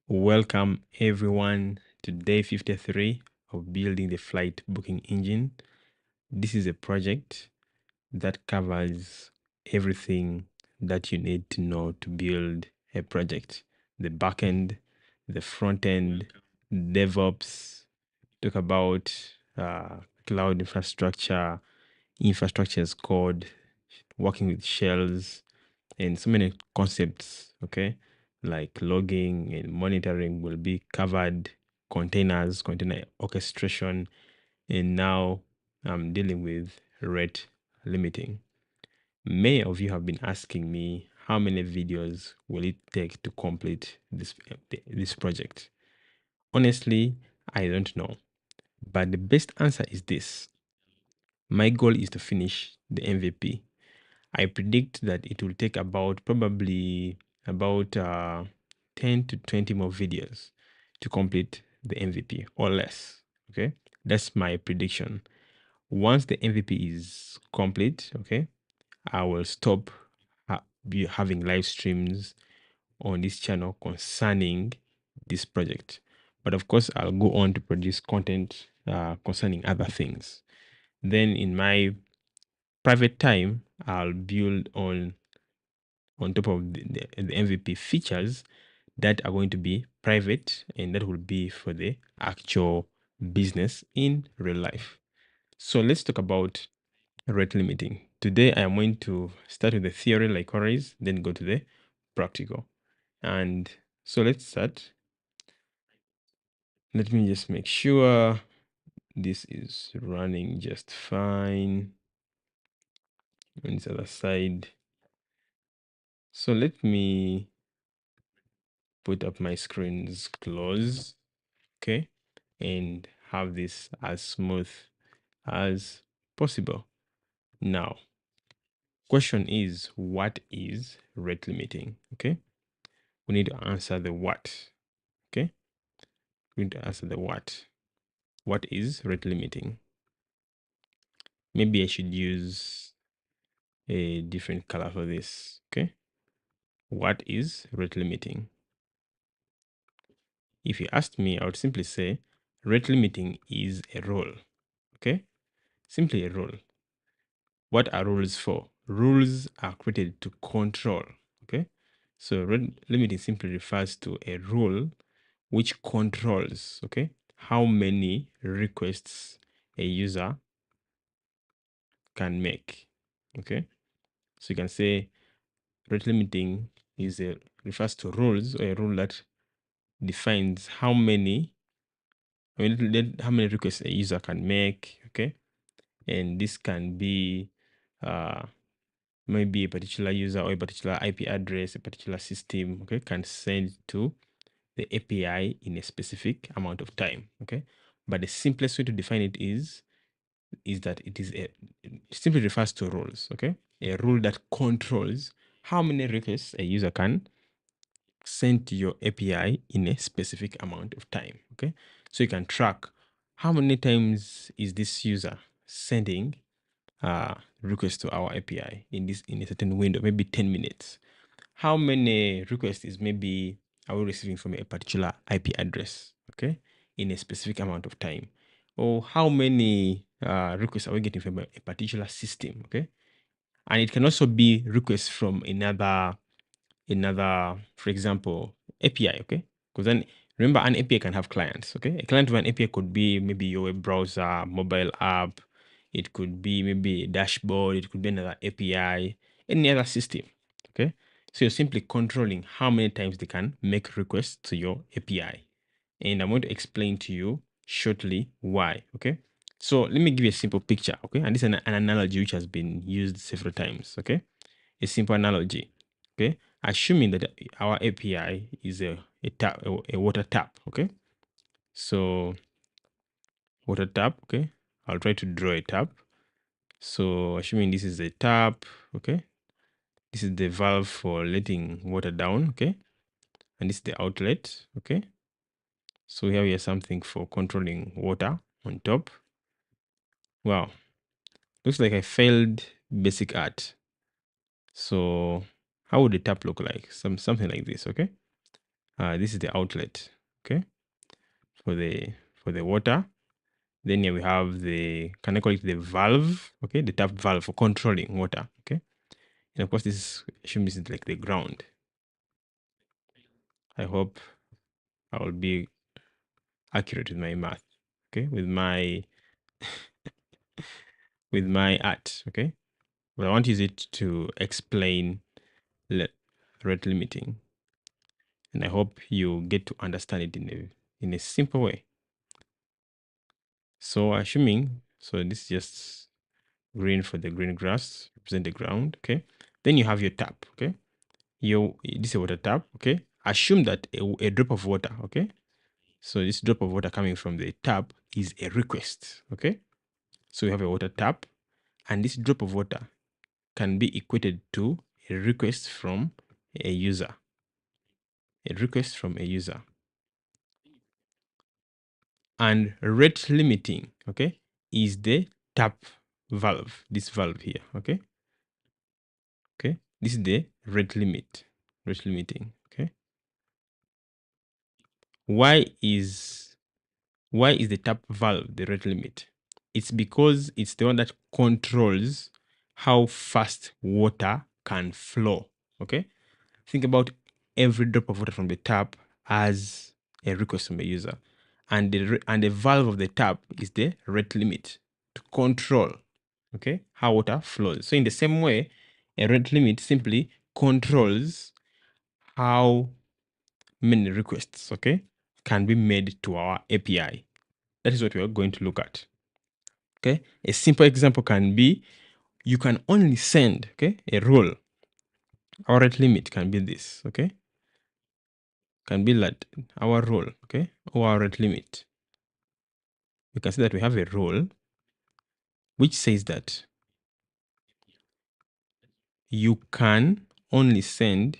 Welcome everyone to day 53 of building the flight booking engine. This is a project that covers everything that you need to know to build a project. The backend, the front end, DevOps, talk about cloud infrastructure, infrastructure as code, working with shells, and so many concepts, okay, like logging and monitoring will be covered, containers, container orchestration, and now I'm dealing with rate limiting. Many of you have been asking me how many videos will it take to complete this project. Honestly, I don't know, but the best answer is this. My goal is to finish the MVP. I predict that it will take probably about 10 to 20 more videos to complete the MVP or less. Okay, that's my prediction. Once the MVP is complete, okay, I will stop having live streams on this channel concerning this project. But of course, I'll go on to produce content concerning other things. Then in my private time, I'll build on top of the MVP features that are going to be private, and that will be for the actual business in real life. So let's talk about rate limiting. Today I am going to start with the theory like always, then go to the practical. And so let's start. Let me just make sure this is running just fine on this other side. So let me put up my screens close, okay, and have this as smooth as possible. Now, question is, what is rate limiting? Okay, we need to answer the what. Okay, we need to answer the what. What is rate limiting? Maybe I should use a different color for this. Okay, what is rate limiting? If you asked me, I would simply say rate limiting is a rule. Okay, simply a rule. What are rules for? Rules are created to control. Okay, so rate limiting simply refers to a rule which controls, okay, how many requests a user can make. Okay, so you can say rate limiting refers to rules, or a rule that defines how many requests a user can make. Okay, and this can be maybe a particular user or a particular IP address, a particular system, okay, can send to the API in a specific amount of time. Okay, but the simplest way to define it is that it simply refers to rules. Okay, a rule that controls how many requests a user can send to your API in a specific amount of time. Okay, so you can track how many times is this user sending requests to our API in a certain window, maybe 10 minutes. How many requests are we receiving from a particular IP address, okay, in a specific amount of time? Or how many requests are we getting from a particular system, okay? And it can also be requests from another, for example, API, okay? Because then remember, an API can have clients, okay? A client of an API could be maybe your web browser, mobile app. It could be maybe a dashboard. It could be another API, any other system, okay? So you're simply controlling how many times they can make requests to your API. And I'm going to explain to you shortly why, okay? So let me give you a simple picture, okay? And this is an analogy which has been used several times, okay? A simple analogy, okay? Assuming that our API is a water tap, okay? So water tap, okay? I'll try to draw a tap. So assuming this is a tap, okay? This is the valve for letting water down, okay? And this is the outlet, okay? So here we have something for controlling water on top. Wow, looks like I failed basic art. So how would the tap look like? Something like this, okay? This is the outlet, okay, for the water. Then here we have can I call it the valve, okay, the tap valve for controlling water, okay. And of course, assume this is like the ground. I hope I will be accurate with my math, okay, with my art, okay. But I want to use it to explain rate limiting, and I hope you get to understand it in a simple way. So assuming, so this is just green for the green grass, represent the ground, okay. Then you have your tap, okay. This is a water tap, okay. Assume that a drop of water, okay. So this drop of water coming from the tap is a request, okay. So we have a water tap, and this drop of water can be equated to a request from a user. A request from a user. And rate limiting, okay, is the tap valve, this valve here, okay. Okay, this is the rate limiting, okay. Why is the tap valve the rate limit? It's because it's the one that controls how fast water can flow, okay. Think about every drop of water from the tap as a request from a user, and the valve of the tap is the rate limit to control, okay, how water flows. So in the same way, a rate limit simply controls how many requests, okay, can be made to our API. That is what we are going to look at. Okay, a simple example can be you can only send, okay, a role. Our rate limit can be this, okay, can be that our role, okay, or our rate limit. We can see that we have a role which says that you can only send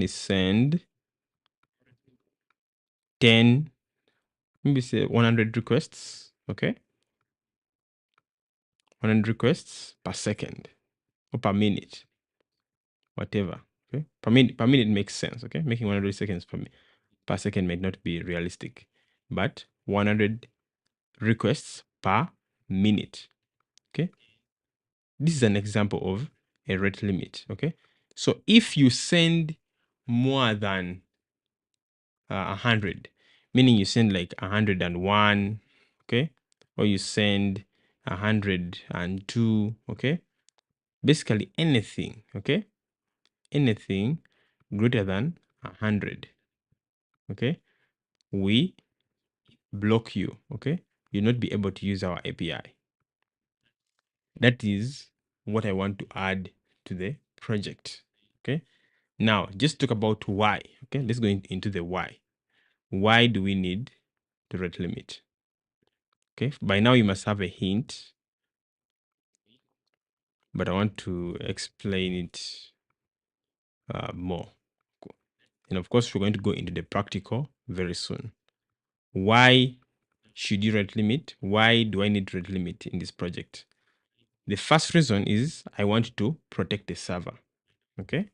send 10, maybe say 100 requests, okay, 100 requests per second or per minute, whatever, okay. Per minute makes sense, okay. Making 100 seconds per second might not be realistic, but 100 requests per minute, okay. This is an example of a rate limit, okay. So if you send more than 100, meaning you send like 101, okay, or you send 102, okay, basically anything, okay, anything greater than 100, okay, we block you, okay. You'll not be able to use our API. That is what I want to add to the project, okay. Now just talk about why, okay. Let's go into the why. Why do we need the rate limit? Okay, by now you must have a hint, but I want to explain it more. And of course, we're going to go into the practical very soon. Why should you rate limit? Why do I need rate limit in this project? The first reason is I want to protect the server. Okay,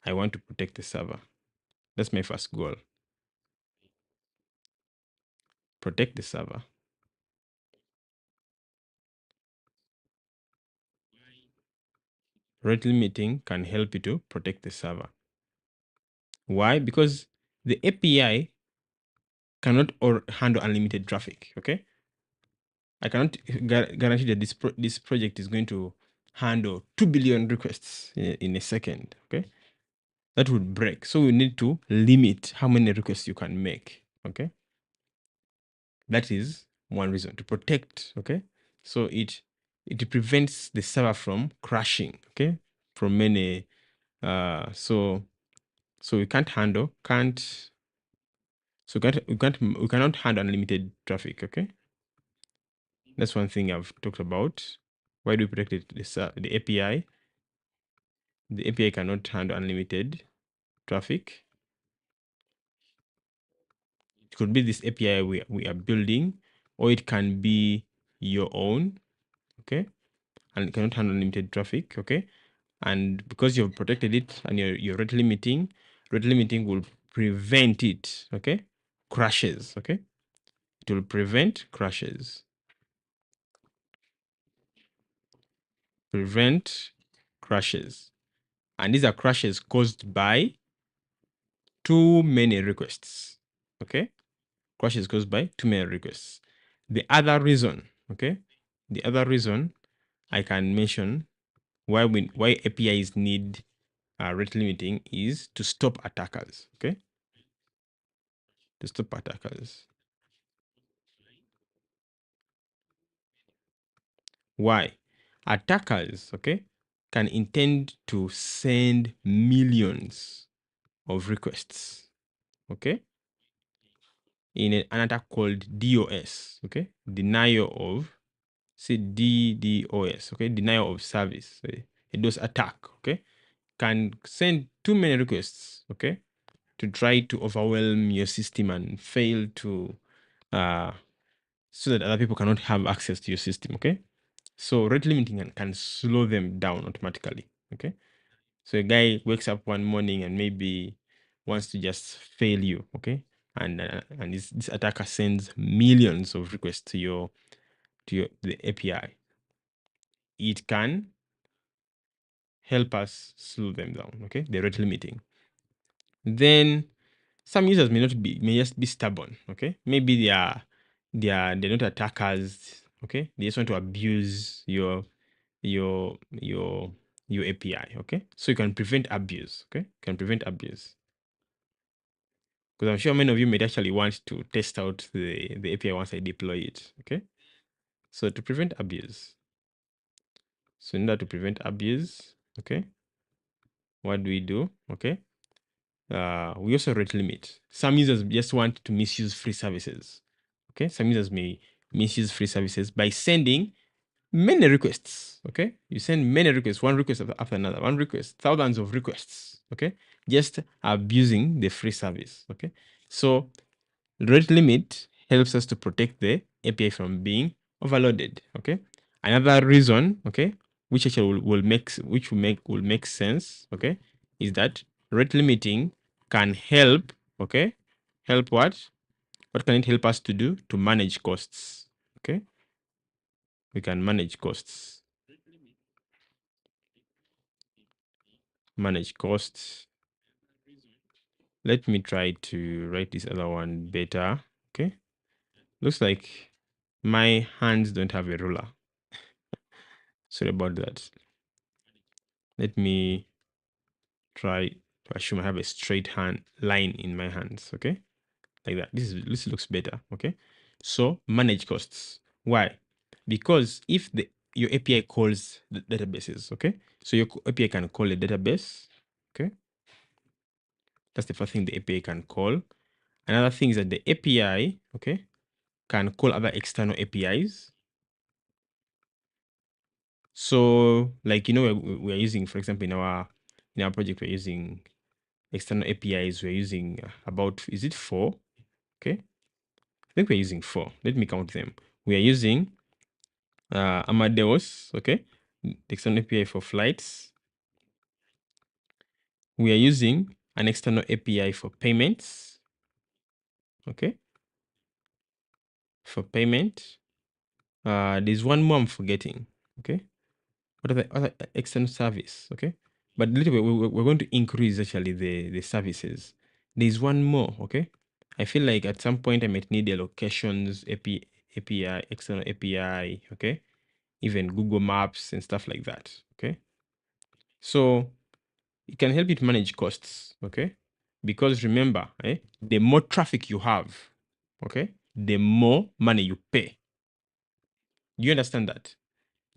I want to protect the server. That's my first goal. Protect the server. Rate limiting can help you to protect the server. Why? Because the API cannot handle unlimited traffic. Okay, I cannot guarantee that this project is going to handle 2 billion requests in a second. Okay, that would break. So we need to limit how many requests you can make. Okay, that is one reason to protect. Okay, so it prevents the server from crashing. Okay, from many so we can't handle we cannot handle unlimited traffic. Okay, that's one thing I've talked about. Why do we protect the API? The API cannot handle unlimited traffic. It could be this API we are building, or it can be your own, okay? And it cannot handle unlimited traffic, okay? And because you've protected it and you're rate limiting will prevent it, okay? Crashes, okay? It will prevent crashes. Prevent crashes. And these are crashes caused by too many requests, okay? Crashes caused by too many requests. The other reason, okay? The other reason I can mention why APIs need rate limiting is to stop attackers, okay? To stop attackers. Why? Attackers, okay, can intend to send millions of requests, okay, in an attack called DOS, okay, denial of, say DDoS, okay, denial of service, a DOS attack, okay, can send too many requests, okay, to try to overwhelm your system and fail to, so that other people cannot have access to your system, okay. So rate limiting can slow them down automatically, okay. So a guy wakes up one morning and maybe wants to just fail you, okay, and this attacker sends millions of requests to the API. It can help us slow them down, okay, the rate limiting. Then some users may just be stubborn, okay. Maybe they're not attackers, okay. They just want to abuse your API, okay. So you can prevent abuse, okay. You can prevent abuse, because I'm sure many of you may actually want to test out the API once I deploy it, okay. So to prevent abuse, so in order to prevent abuse, okay, what do we do? Okay, we also rate limit. Some users just want to misuse free services, okay. Some users may misuse free services by sending many requests, okay. You send many requests, one request after another, one request, thousands of requests, okay, just abusing the free service, okay. So rate limit helps us to protect the API from being overloaded, okay. Another reason, okay, which actually will make sense, okay, is that rate limiting can help, okay, help what can it help us to do? To manage costs, okay. We can manage costs. Manage costs. Let me try to write this other one better. Okay. Looks like my hands don't have a ruler. Sorry about that. Let me try to assume I have a straight hand line in my hands. Okay. Like that. This looks better. Okay. So manage costs. Why? Because if your API calls the databases, okay. So your API can call a database. Okay. That's the first thing the API can call. Another thing is that the API, okay, can call other external APIs. So, like, we're using, for example, in our project, we're using external APIs. We're using about, is it 4? Okay, I think we're using 4. Let me count them. We are using Amadeus, okay, the external API for flights. We are using an external API for payments, okay, for payment. There's one more I'm forgetting, okay. What are the other external service, okay. But later we're going to increase actually the services. There's one more, okay. I feel like at some point I might need the locations API, external API, okay, even Google Maps and stuff like that, okay. So it can help you to manage costs, okay, because remember, the more traffic you have, okay, the more money you pay. Do you understand that?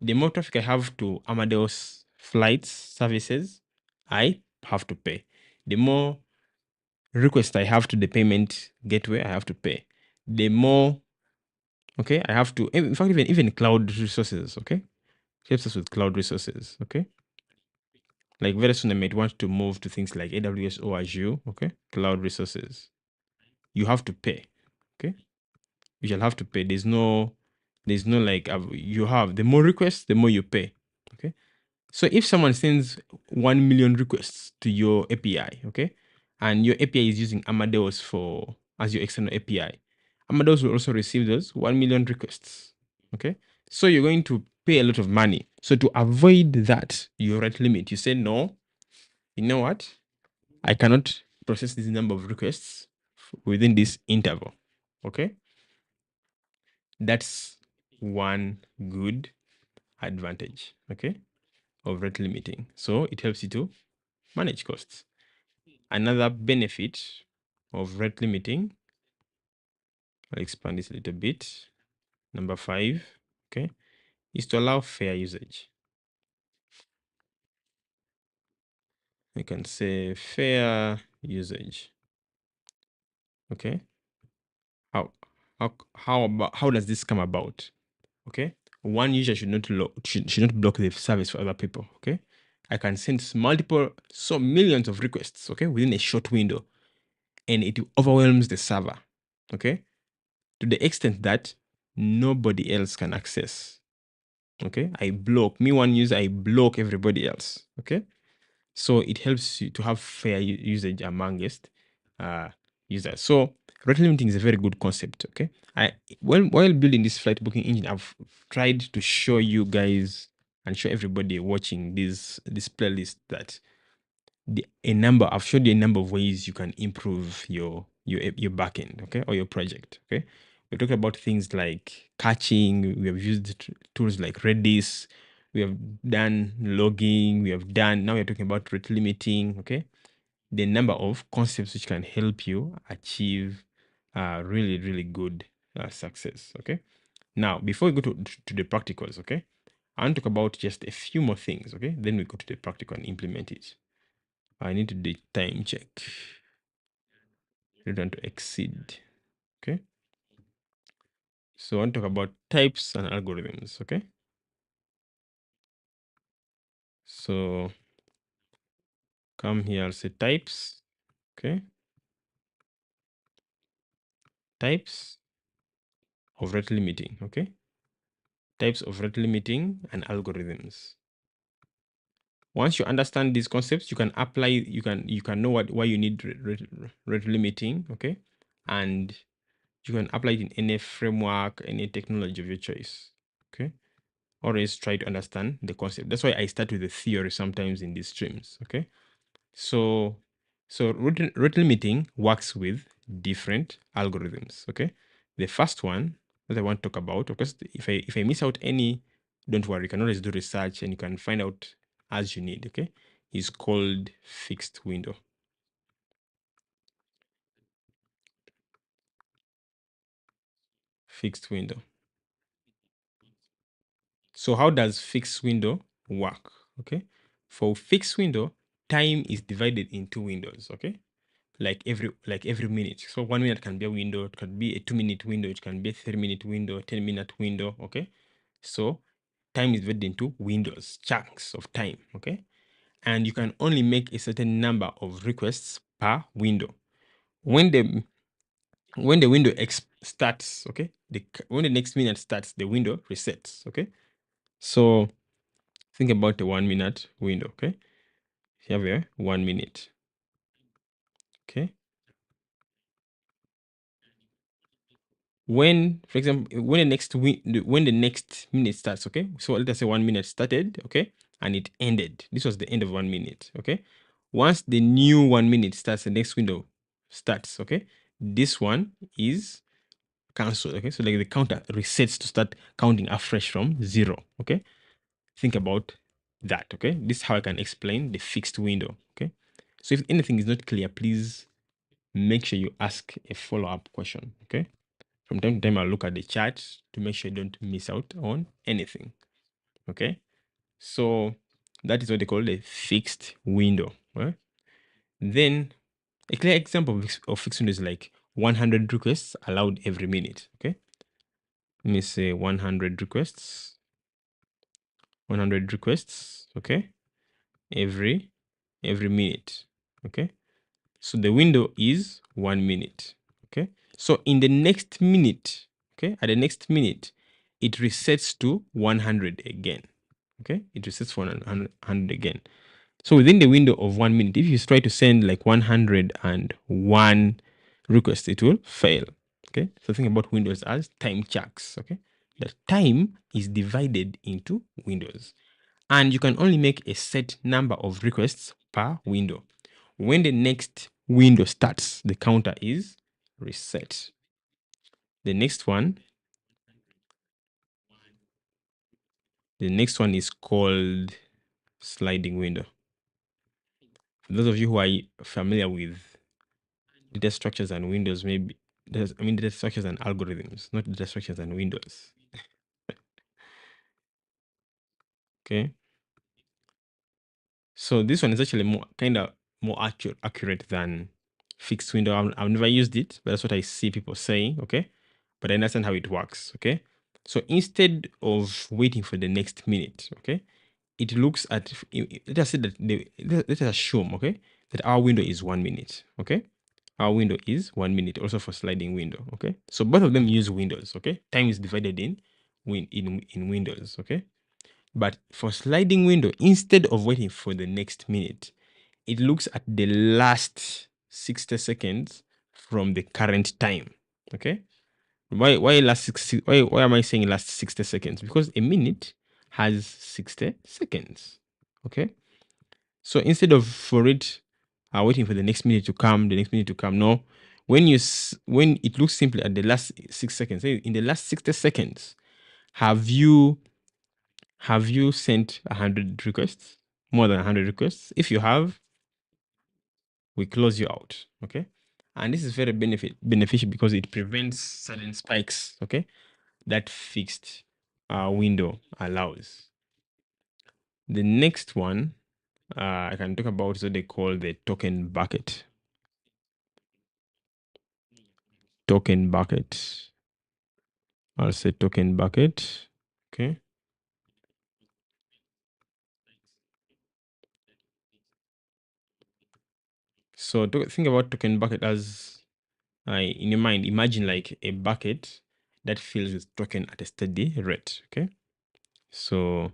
The more traffic I have to Amadeus flights services, I have to pay. The more requests I have to the payment gateway, I have to pay. The more, okay, I have to, in fact, even cloud resources, okay, helps us with cloud resources, okay. Like very soon I might want to move to things like AWS or Azure, okay, cloud resources. You have to pay, okay. You shall have to pay. There's no like, you have, the more requests, the more you pay, okay. So if someone sends 1 million requests to your API, okay, and your API is using Amadeus as your external API, Amadeus will also receive those 1 million requests, okay? So you're going to pay a lot of money. So to avoid that, your rate limit, you say, no, you know what? I cannot process this number of requests within this interval, okay? That's one good advantage, okay, of rate limiting. So it helps you to manage costs. Another benefit of rate limiting, I'll expand this a little bit. Number 5, okay, is to allow fair usage. I can say fair usage. Okay. How does this come about? Okay. One user should not block the service for other people. Okay. I can send millions of requests, okay, within a short window, and it overwhelms the server, okay, to the extent that nobody else can access. Okay, one user, I block everybody else. Okay, so it helps you to have fair usage amongst users. So rate limiting is a very good concept. Okay, while building this flight booking engine, I've tried to show you guys and show everybody watching this playlist that I've showed you a number of ways you can improve your backend, okay, or your project. Okay, we talked about things like caching. We have used tools like Redis. We have done logging. Now we're talking about rate limiting. Okay, the number of concepts which can help you achieve really, really good success. Okay, now before we go to the practicals, okay, I want to talk about just a few more things. Okay, then we go to the practical and implement it. I need to do time check. I don't want to exceed. Okay. So I want to talk about types and algorithms. Okay. So come here, I'll say types. Okay. Types of rate limiting. Okay. Types of rate limiting and algorithms. Once you understand these concepts, you can apply, you can know why you need rate limiting. Okay. And you can apply it in any framework, any technology of your choice. Okay. Always try to understand the concept. That's why I start with the theory sometimes in these streams. Okay. So rate limiting works with different algorithms. Okay. The first one that I want to talk about, of course, if I miss out any, don't worry, you can always do research and you can find out as you need. Okay. Is called fixed window. Fixed window. So how does fixed window work? Okay. For fixed window, time is divided into windows. Okay. Like every minute. So 1 minute can be a window, it can be a 2-minute window, it can be a 3-minute window, 10-minute window. Okay. So time is divided into windows, chunks of time. Okay. And you can only make a certain number of requests per window. When the window starts, okay, when the next minute starts, the window resets. Okay. So think about the 1 minute window. Okay. Here we are, 1 minute. Okay. When, for example, when the next minute starts, okay, so let us say 1 minute started, okay, and it ended. This was the end of 1 minute. Okay, once the new 1 minute starts, the next window starts. Okay, this one is cancelled. Okay, so like the counter resets to start counting afresh from 0. Okay, think about that. Okay, this is how I can explain the fixed window. Okay, so if anything is not clear, please make sure you ask a follow-up question. Okay, from time to time, I'll look at the chart to make sure I don't miss out on anything. Okay. So that is what they call a fixed window. Right? Then a clear example of fixed window is like 100 requests allowed every minute. Okay. Let me say 100 requests. 100 requests. Okay. Every minute. Okay. So the window is 1 minute. Okay. So in the next minute, okay, at the next minute, it resets to 100 again. Okay, it resets for 100 again. So within the window of 1 minute, if you try to send like 101 requests, it will fail. Okay, so think about windows as time chunks. Okay, the time is divided into windows, and you can only make a set number of requests per window. When the next window starts, the counter is reset. The next one is called sliding window. For those of you who are familiar with data structures and windows, maybe data structures and algorithms, not data structures and windows. Okay. So this one is actually more accurate than fixed window. I've never used it, but that's what I see people saying. Okay. But I understand how it works. Okay. So instead of waiting for the next minute, okay, it looks at, let us say that let us assume, okay, that our window is 1 minute. Okay. Our window is 1 minute, also for sliding window. Okay. So both of them use windows. Okay. Time is divided in windows. Okay. But for sliding window, instead of waiting for the next minute, it looks at the last 60 seconds from the current time. Okay. Why am I saying last 60 seconds? Because a minute has 60 seconds. Okay. So instead of for it waiting for the next minute to come, no. When it looks simply at the last 6 seconds, say in the last 60 seconds, have you sent 100 requests? More than 100 requests? If you have, we close you out. Okay. And this is very beneficial because it prevents sudden spikes. Okay. That fixed window allows. The next one I can talk about is what they call the token bucket. Token bucket. I'll say token bucket. Okay. So think about token bucket as, in your mind, imagine like a bucket that fills with token at a steady rate. Okay. So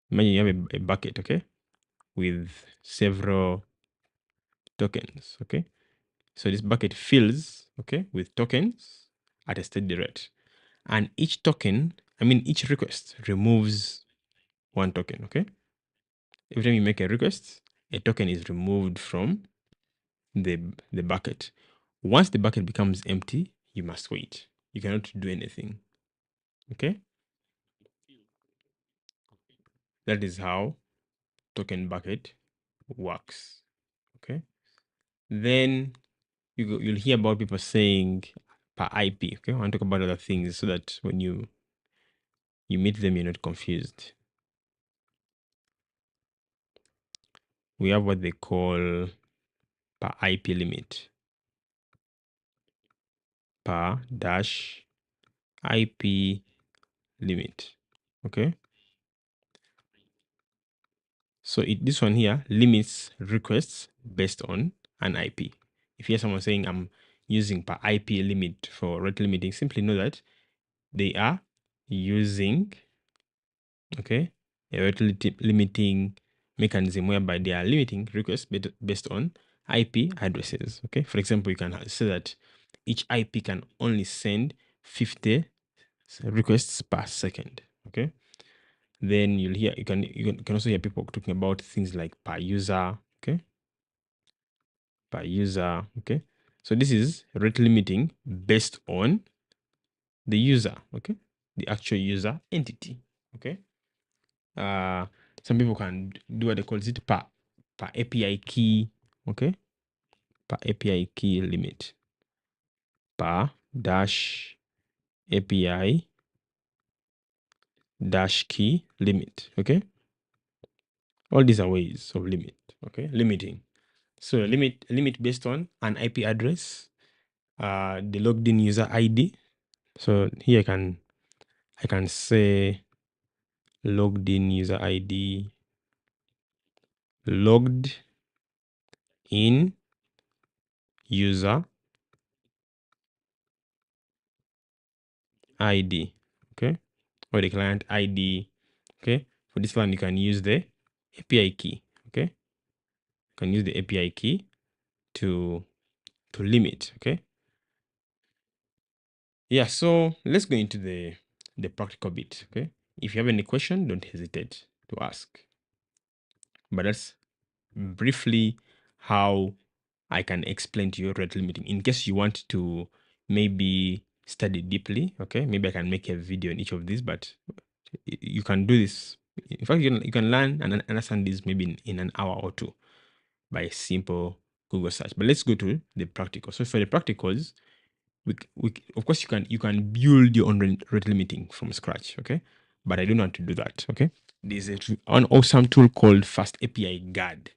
imagine you have a bucket, okay, with several tokens. Okay. So this bucket fills, okay, with tokens at a steady rate. And each request removes one token. Okay. Every time you make a request, a token is removed from the bucket. Once the bucket becomes empty, you must wait. You cannot do anything. Okay. That is how token bucket works. Okay. Then you'll hear about people saying per IP. Okay. I want to talk about other things so that when you meet them, you're not confused. We have what they call per IP limit. Per dash IP limit. Okay. So this one here limits requests based on an IP. If you hear someone saying I'm using per IP limit for rate limiting, simply know that they are using, okay, a rate limiting mechanism whereby they are limiting requests based on IP addresses. Okay. For example, you can say that each IP can only send 50 requests per second. Okay. Then you can also hear people talking about things like per user. Okay. Per user. Okay. So this is rate limiting based on the user. Okay. The actual user entity. Okay. Some people can do what they call it per API key. Okay. Per API key limit. Per dash API dash key limit. Okay. All these are ways of limit. Okay. Limiting. So limit based on an IP address, the logged in user ID. So here I can say logged in user ID, logged in user ID, okay, or the client ID, okay. For this one, you can use the API key. Okay, you can use the API key to limit. Okay. Yeah. So let's go into the practical bit. Okay. If you have any question, don't hesitate to ask. But that's briefly how I can explain to you rate limiting. In case you want to maybe study deeply, okay, maybe I can make a video on each of these, but you can do this. In fact, you can learn and understand this maybe in an hour or two by a simple Google search. But let's go to the practical. So for the practicals, of course you can build your own rate limiting from scratch, okay? But I don't want to do that, okay? There's an awesome tool called fastapi-guard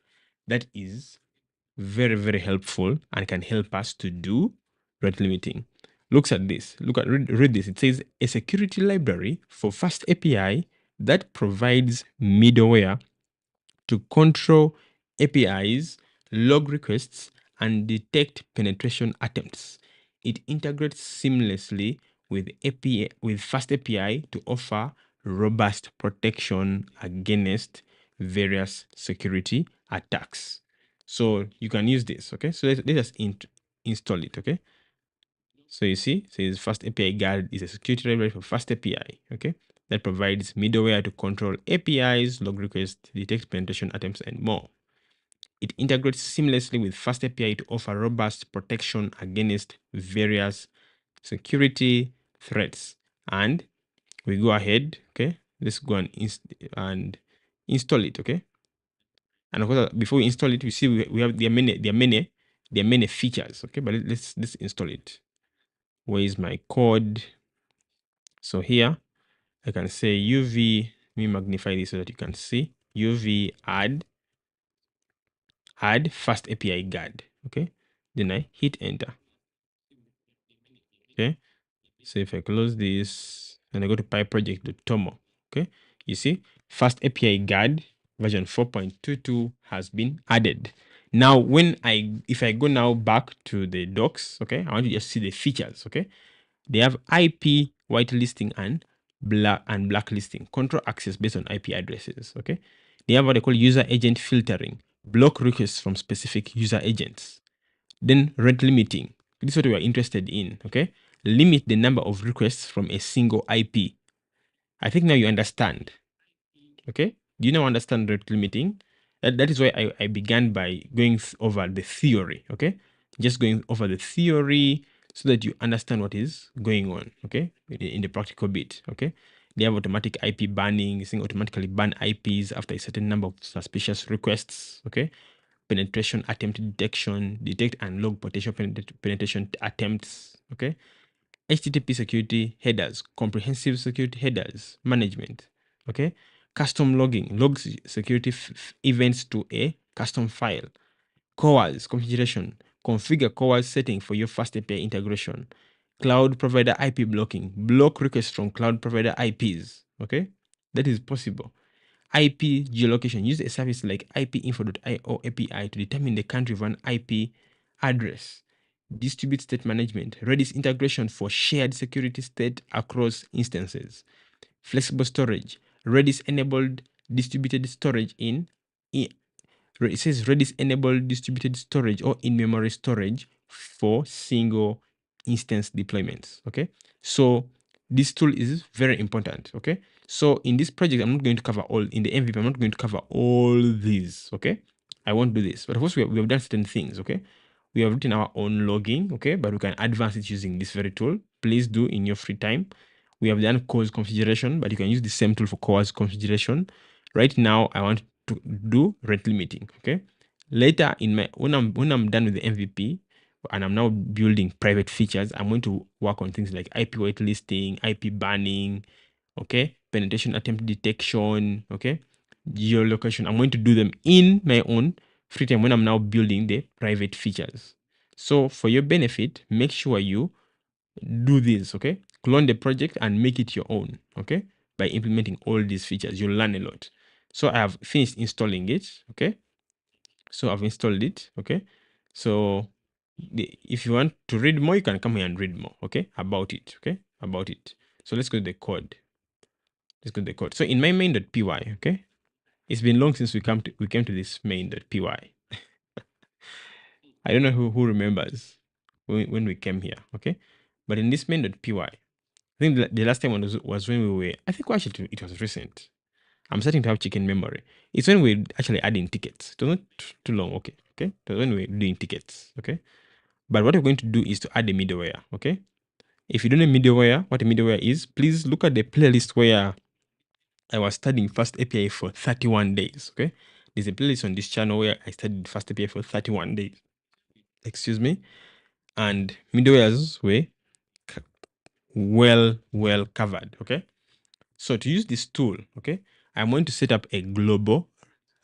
that is very, very helpful and can help us to do rate limiting. Looks at this. Read this. It says a security library for Fast API that provides middleware to control APIs, log requests, and detect penetration attempts. It integrates seamlessly with Fast API to offer robust protection against various security attacks. So you can use this, okay? So let us install it, okay? So you see, it says Fast API Guard is a security library for Fast API, okay? That provides middleware to control APIs, log requests, detect penetration attempts, and more. It integrates seamlessly with Fast API to offer robust protection against various security threats. And we go ahead, okay? Let's go and install it, okay? And of course, before we install it, we see we have there are many features, okay? But let's install it. Where is my code? So here I can say UV. Let me magnify this so that you can see. UV add Fast API guard. Okay. Then I hit enter. Okay. So if I close this and I go to pyproject.tomo, okay, you see Fast API guard version 4.22 has been added. Now, if I go now back to the docs, okay, I want to just see the features, okay. They have IP whitelisting and blacklisting, control access based on IP addresses, okay. They have what they call user agent filtering, block requests from specific user agents. Then rate limiting. This is what we are interested in, okay? Limit the number of requests from a single IP. I think now you understand, okay? Do you now understand rate limiting? That is why I began by going over the theory, okay? Just going over the theory so that you understand what is going on, okay? In the practical bit, okay? They have automatic IP banning, saying automatically ban IPs after a certain number of suspicious requests, okay? Penetration attempt detection, detect and log potential penetration attempts, okay? HTTP security headers, comprehensive security headers management, okay? Custom logging, logs security events to a custom file. CORS configuration, configure CORS setting for your fast API integration. Cloud provider IP blocking, block requests from cloud provider IPs, okay? That is possible. IP geolocation, use a service like ipinfo.io API to determine the country of an IP address. Distribute state management, Redis integration for shared security state across instances. Flexible storage, Redis enabled distributed storage it says Redis enabled distributed storage or in-memory storage for single instance deployments, okay? So this tool is very important, okay? So in this project, I'm not going to cover all, in the MVP, I'm not going to cover all these, okay? I won't do this, but of course we have done certain things, okay? We have written our own logging, okay? But we can advance it using this very tool. Please do in your free time. We have done CORS configuration, but you can use the same tool for CORS configuration. Right now, I want to do rate limiting, okay? Later in my, when I'm done with the MVP, and I'm now building private features, I'm going to work on things like IP whitelisting, IP banning, okay, penetration attempt detection, okay, geolocation. I'm going to do them in my own free time when I'm now building the private features. So for your benefit, make sure you do this, okay? Clone the project and make it your own, okay? By implementing all these features, you'll learn a lot. So I have finished installing it, okay? So I've installed it, okay? So if you want to read more, you can come here and read more, okay? About it, okay? About it. So let's go to the code. Let's go to the code. So in my main.py, okay, it's been long since we came to this main.py. I don't know who remembers when we came here, okay? But in this main.py, I think the last time was when we were, I think actually it was recent. I'm starting to have chicken memory. It's when we're actually adding tickets. It was not too long, okay? Okay? It was when we're doing tickets, okay? But what we're going to do is to add a middleware, okay? If you don't know middleware, what a middleware is, please look at the playlist where I was studying Fast API for 31 days, okay? There's a playlist on this channel where I studied Fast API for 31 days. Excuse me. And middlewares were well covered, okay? So to use this tool, okay, I'm going to set up a global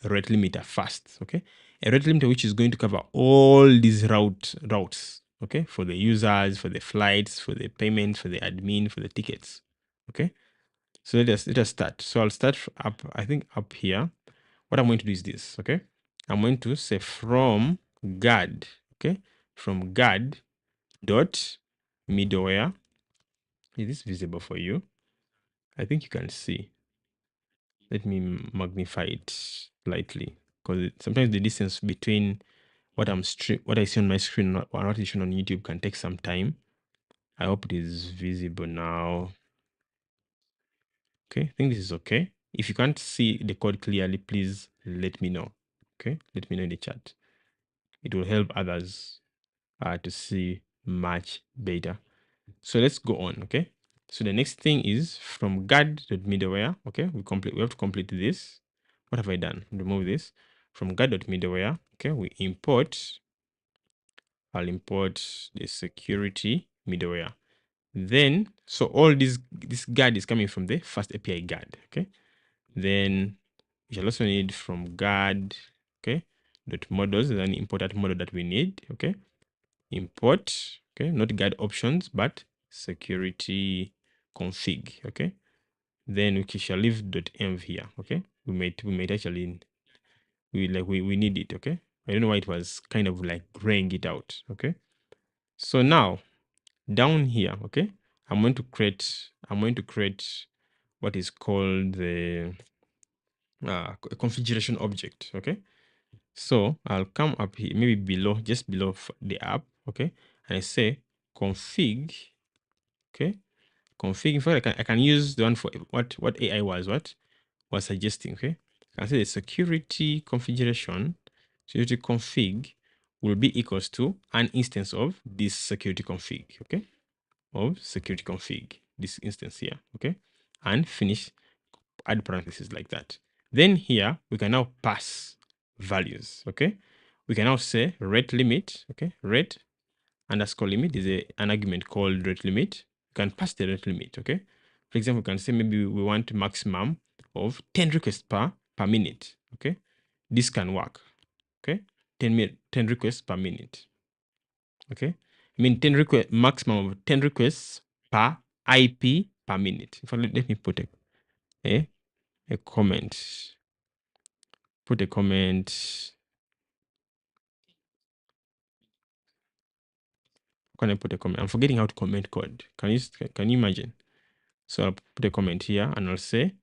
rate limiter first, okay? A rate limiter which is going to cover all these routes, okay, for the users, for the flights, for the payments, for the admin, for the tickets, okay? So let us start. So I'll start up, I think up here. What I'm going to do is this, okay? I'm going to say from guard, okay? From guard dot middleware. Is this visible for you? I think you can see. Let me magnify it slightly because sometimes the distance between what I see on my screen or what is shown on YouTube can take some time. I hope it is visible now. Okay, I think this is okay. If you can't see the code clearly, please let me know. Okay, let me know in the chat. It will help others to see much better. So let's go on. Okay. So the next thing is from guard.middleware. Okay, we have to complete this. What have I done? Remove this. From guard.middleware. Okay, we import. I'll import the security middleware. Then, so all this guard is coming from the fast API guard. Okay. Then we shall also need from guard. Okay. Dot models, then import that model that we need. Okay. Import. Okay. Not guard options, but security config. Okay. Then we shall leave .env here. Okay. We might actually we need it. Okay. I don't know why it was kind of like graying it out. Okay. So now down here, okay, I'm going to create what is called the a configuration object. Okay. So I'll come up here, maybe below, just below the app. Okay. And I say config. Okay. Config. In fact, I can use the one for what AI was suggesting. Okay. I can say the security configuration, security config will be equals to an instance of this security config. Okay. Of security config, this instance here. Okay. And finish, add parentheses like that. Then here we can now pass values. Okay. We can now say rate limit. Okay. Rate underscore limit is an argument called rate limit. You can pass the rate limit. Okay. For example, we can say maybe we want maximum of 10 requests per minute. Okay. This can work. Okay. 10 requests per minute. Okay. I mean 10 request maximum of 10 requests per IP per minute. Let me put a comment. Put a comment. Can I put a comment? I'm forgetting how to comment code. Can you imagine? So I'll put a comment here and I'll say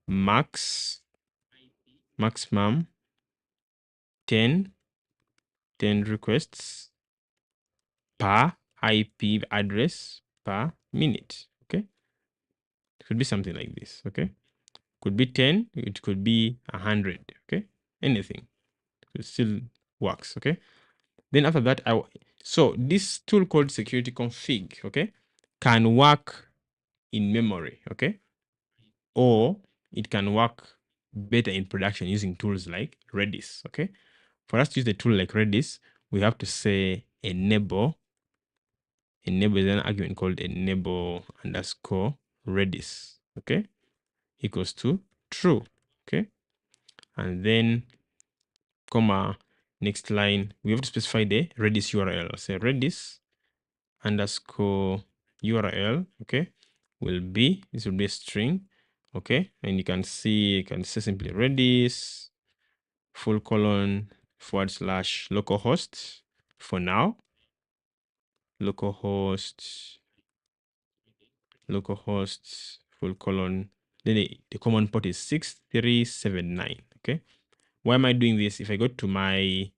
maximum 10 requests per IP address per minute. Okay. It could be something like this. Okay. Could be 10, it could be 100. Okay. Anything. It still works. Okay. Then after that, so this tool called security config, okay, can work in memory, okay, or it can work better in production using tools like Redis, okay. For us to use the tool like Redis, we have to say enable is an argument called enable underscore Redis, okay, equals to true, okay, and then comma next line we have to specify the Redis URL. Say Redis underscore URL, okay, this will be a string, okay, and you can say simply Redis // localhost for now, localhost // Then the common port is 6379. Okay. Why am I doing this? If I go to my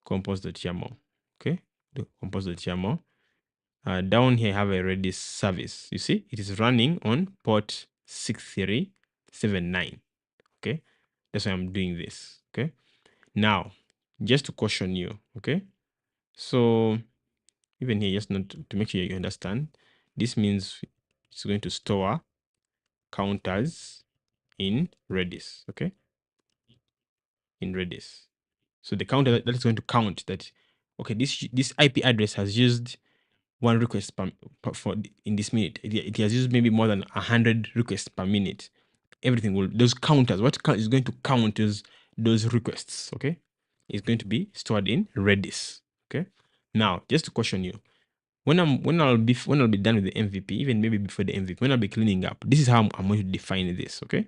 compose.yaml, okay, the compose.yaml, down here I have a Redis service. You see, it is running on port 6379. Okay, that's why I'm doing this. Okay, now just to caution you, okay, so even here, just not to make sure you understand, this means it's going to store counters in Redis. Okay, in Redis. So the counter that is going to count that, okay, this IP address has used one request for in this minute. It has used maybe more than 100 requests per minute. Everything will, those counters, what is going to count is those requests, okay? It's going to be stored in Redis, okay? Now, just to caution you, when I'll be done with the MVP, even maybe before the MVP, when I'll be cleaning up, this is how I'm going to define this, okay?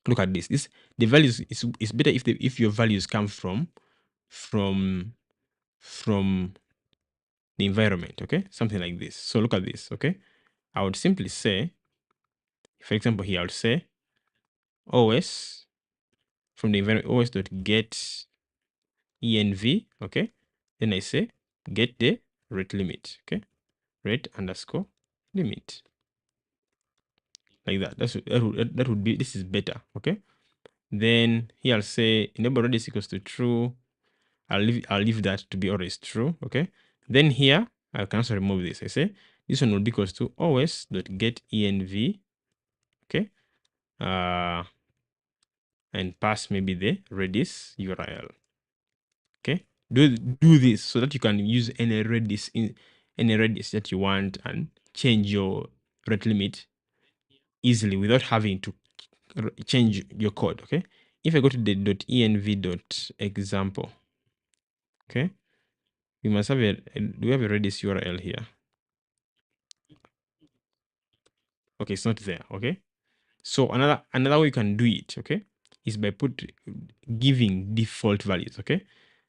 Look at this. The values is better if your values come from the environment, okay? Something like this. So look at this, okay? I would simply say, for example, here I would say OS from the environment os.get env, okay? Then I say get the rate limit, okay? Rate underscore limit. Like that. That would be, this is better, okay? Then here I'll say enable Redis equals to true. I'll leave that to be always true, okay? Then here I can also remove this. I say this one will be equals to os.get env, okay? And pass maybe the Redis URL. Okay, do this so that you can use any Redis that you want and change your rate limit easily without having to change your code. Okay, if I go to the .env.example, okay, we must have do we have a Redis URL here? Okay, it's not there. Okay, so another way you can do it, okay, is by giving default values. Okay,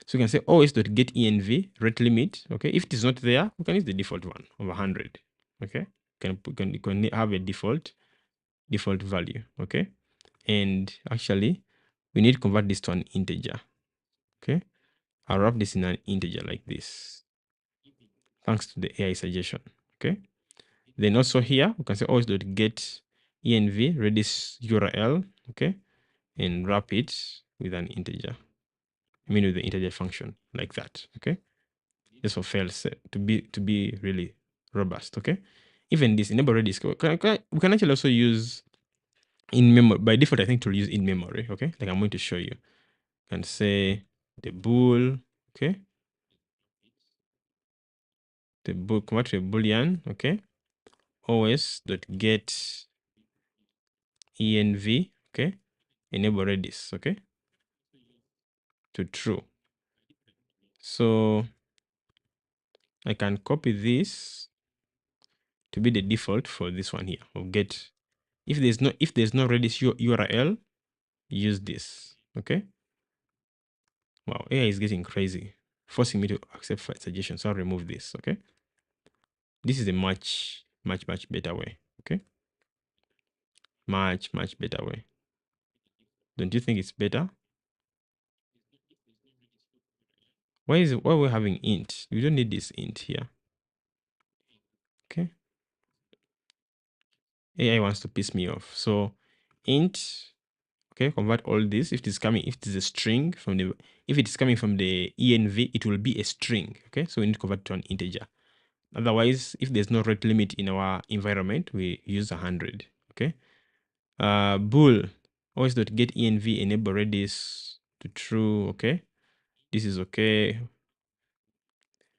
so you can say os.getEnv rate limit. Okay, if it is not there, we can use the default one of 100. Okay, you can have a default value. Okay, and actually we need to convert this to an integer. Okay, I'll wrap this in an integer like this, thanks to the AI suggestion. Okay, then also here we can say os.getEnv Redis URL. Okay, and wrap it with an integer. I mean with the integer function like that. Okay, just for fail to be really robust. Okay, even this enable Redis, we can actually also use in memory. By default, I think to use in memory. Okay, like I'm going to show you. Can say the bool. Okay, the bool convert to a boolean. Okay, os.get env. Okay, enable Redis. Okay, to true. So I can copy this to be the default for this one here of get. If there's no Redis URL, use this. Okay. Wow, AI is getting crazy, forcing me to accept suggestions. So I'll remove this. Okay. This is a much better way. Okay. Much better way. Don't you think it's better? Why we're having int? We don't need this int here. Okay. AI wants to piss me off. So int, okay, convert all this. If it is a string if it is coming from the env, it will be a string. Okay, so we need to convert to an integer. Otherwise, if there's no rate limit in our environment, we use 100. Okay. Bool os.get env enable Redis to true. Okay, this is okay.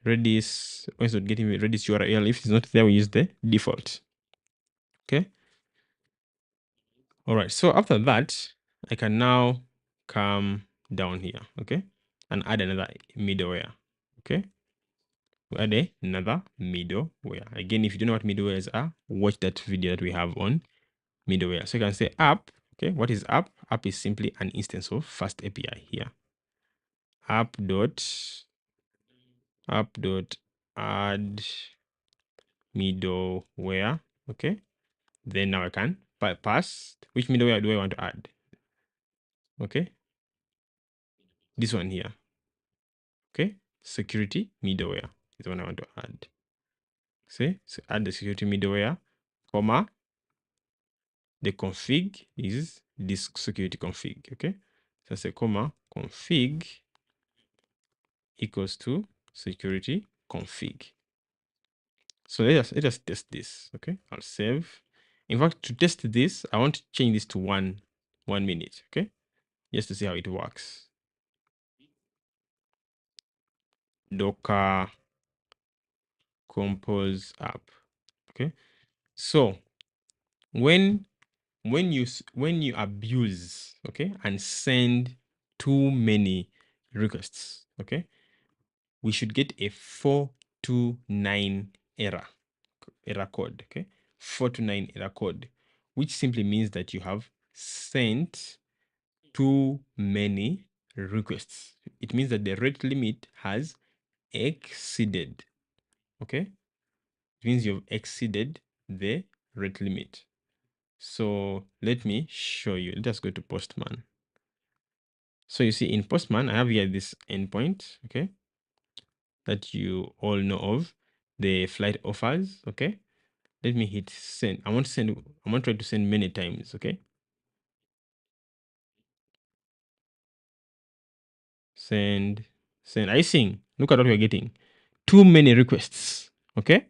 Redis os.get Redis URL. If it's not there, we use the default. Okay. All right. So after that, I can now come down here. Okay, and add another middleware. Okay, we add another middleware. Again, if you don't know what middlewares are, watch that video that we have on middleware. So you can say app. Okay, what is app? App is simply an instance of fast API here. App dot add middleware. Okay, then now I can past. Which middleware do I want to add? Okay, this one here. Okay, security middleware is the one I want to add. See, so add the security middleware, comma, the config is this security config. Okay, so I say comma config equals to security config. So let us test this. Okay, I'll save. In fact, to test this, I want to change this to 1 minute. Okay, just to see how it works. Docker compose app. Okay, so when you abuse, okay, and send too many requests, okay, we should get a 429 error code. Okay, 429 error code, which simply means that you have sent too many requests. It means that the rate limit has exceeded. Okay, it means you've exceeded the rate limit. So let me show you. Let us go to Postman. So you see in Postman, I have here this endpoint, okay, that you all know of, the flight offers, okay. Let me hit send. I want to try to send many times, okay. Send. Are you seeing? Look at what we're getting. Too many requests, okay.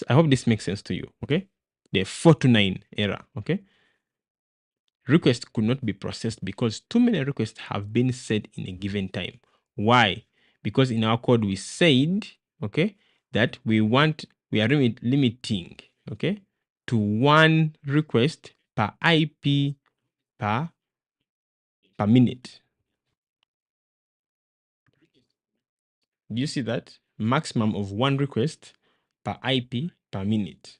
I hope this makes sense to you, okay. The 429 error, okay. Requests could not be processed because too many requests have been sent in a given time. Why? Because in our code we said, okay, that we are limiting, okay, to 1 request per IP per minute. Do you see that? Maximum of 1 request per IP per minute.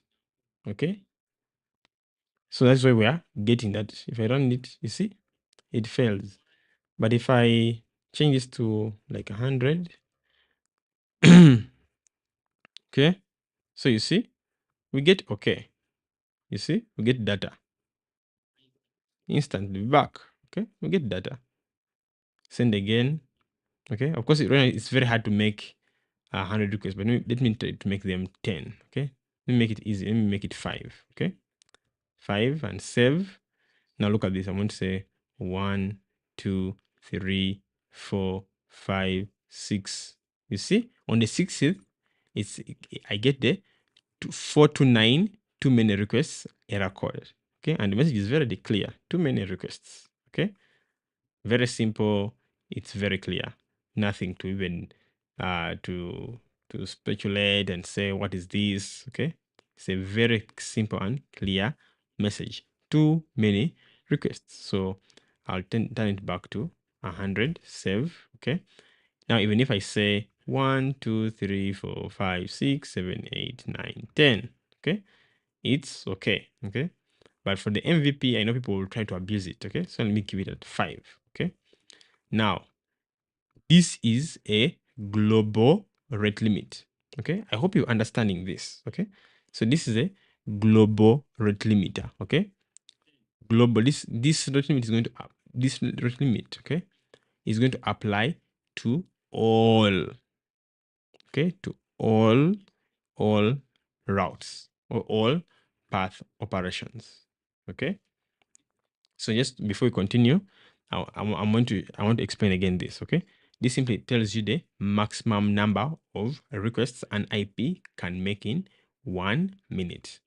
Okay. So that's why we are getting that. If I run it, you see, it fails. But if I change this to like 100, okay, so you see, we get okay. You see, we get data instantly back. Okay, we get data. Send again. Okay, of course, it's very hard to make 100 requests, but let me try to make them 10. Okay, let me make it easy. Let me make it 5. Okay, 5 and save. Now look at this. I'm going to say 1, 2, 3, 4, 5, 6. You see, on the 6th, I get the 429 too many requests error code. Okay, and the message is very clear. Too many requests. Okay, very simple. It's very clear. Nothing to even to speculate and say what is this. Okay, it's a very simple and clear message. Too many requests. So I'll turn it back to 100. Save. Okay. Now even if I say 1, 2, 3, 4, 5, 6, 7, 8, 9, 10. Okay, it's okay. Okay, but for the MVP, I know people will try to abuse it. Okay, so let me give it at 5. Okay, now this is a global rate limit. Okay, I hope you're understanding this. Okay, so this is a global rate limiter. Okay, global, this rate limit is going to this rate limit, okay, is going to apply to all, okay, to all routes or all path operations. Okay, so just before we continue, I want to explain again this. Okay, this simply tells you the maximum number of requests an IP can make in 1 minute.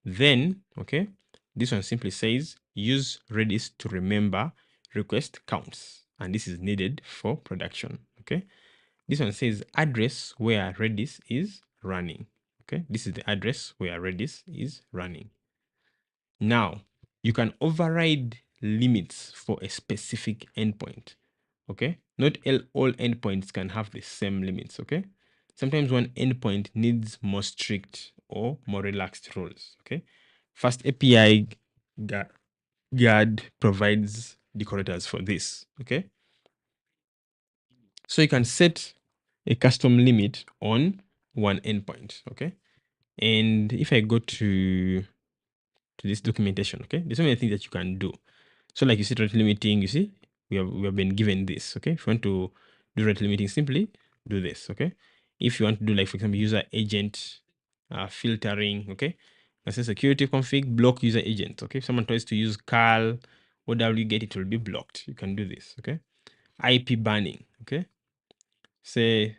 Then, okay, this one simply says use Redis to remember request counts, and this is needed for production. Okay, this one says address where Redis is running. Okay, this is the address where Redis is running. Now, you can override limits for a specific endpoint. Okay, not all endpoints can have the same limits. Okay, sometimes one endpoint needs more strict or more relaxed rules. Okay, fastapi-guard provides decorators for this. Okay, so you can set a custom limit on one endpoint. Okay, and if I go to to this documentation. Okay, there's so many things that you can do. So like you see rate limiting, you see we have been given this. Okay, if you want to do rate limiting, simply do this. Okay, if you want to do like for example user agent filtering, okay, I say security config block user agent. Okay, if someone tries to use curl or wget, it will be blocked. You can do this. Okay, IP banning. Okay, say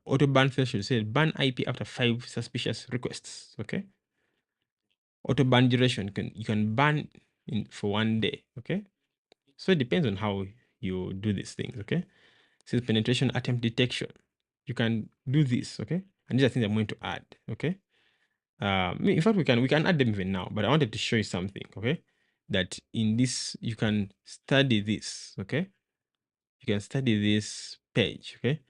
auto ban threshold, say ban IP after 5 suspicious requests. Okay, auto ban duration, you can ban in for 1 day. Okay, so it depends on how you do these things. Okay, says penetration attempt detection, you can do this. Okay, and these are things I'm going to add. Okay, in fact we can add them even now, but I wanted to show you something. Okay, that in this you can study this. Okay, you can study this page. Okay,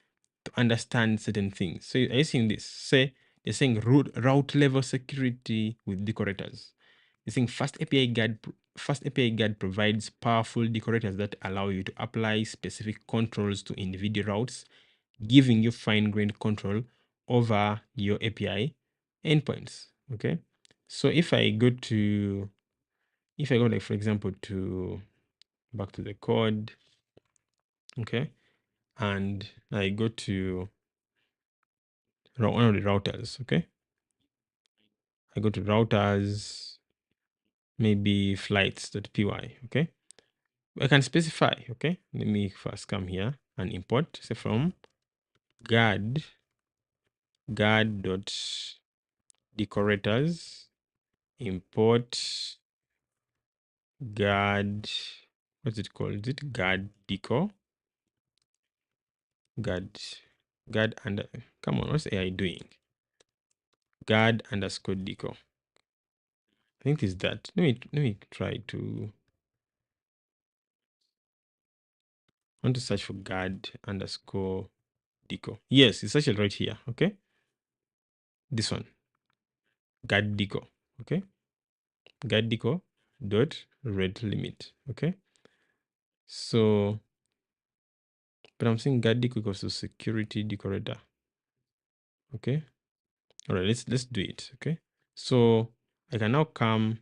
to understand certain things. So are you seeing this? Say they're saying route level security with decorators. They're saying Fast API Guard provides powerful decorators that allow you to apply specific controls to individual routes, giving you fine-grained control over your API endpoints. Okay. So if I go like for example to back to the code, okay, and I go to one of the routers, okay, I go to routers, maybe flights.py, okay, I can specify, okay, let me first come here and import, say from guard dot decorators, import guard, what's it called? Is it guard deco? Guard under, come on, what's AI doing? Guard underscore deco. I think it's that. Let me try to, I want to search for guard underscore deco. Yes, it's actually right here. Okay, this one, guard deco. Okay, guard deco dot rate limit. Okay, so but I'm saying guard deco equals to security decorator. Okay, all right, let's do it. Okay, so I can now come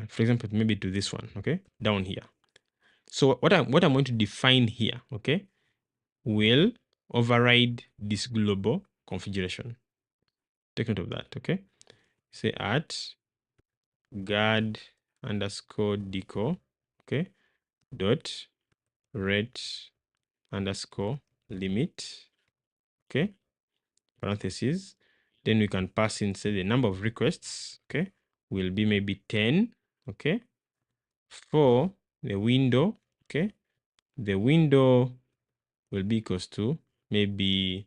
for example maybe to this one. Okay, down here. So what I'm going to define here, okay, will override this global configuration. Take note of that. Okay, say at guard underscore deco, okay, dot rate underscore limit, okay, parentheses. Then we can pass in, say, the number of requests, okay, will be maybe 10, okay, for the window, okay, the window will be equals to maybe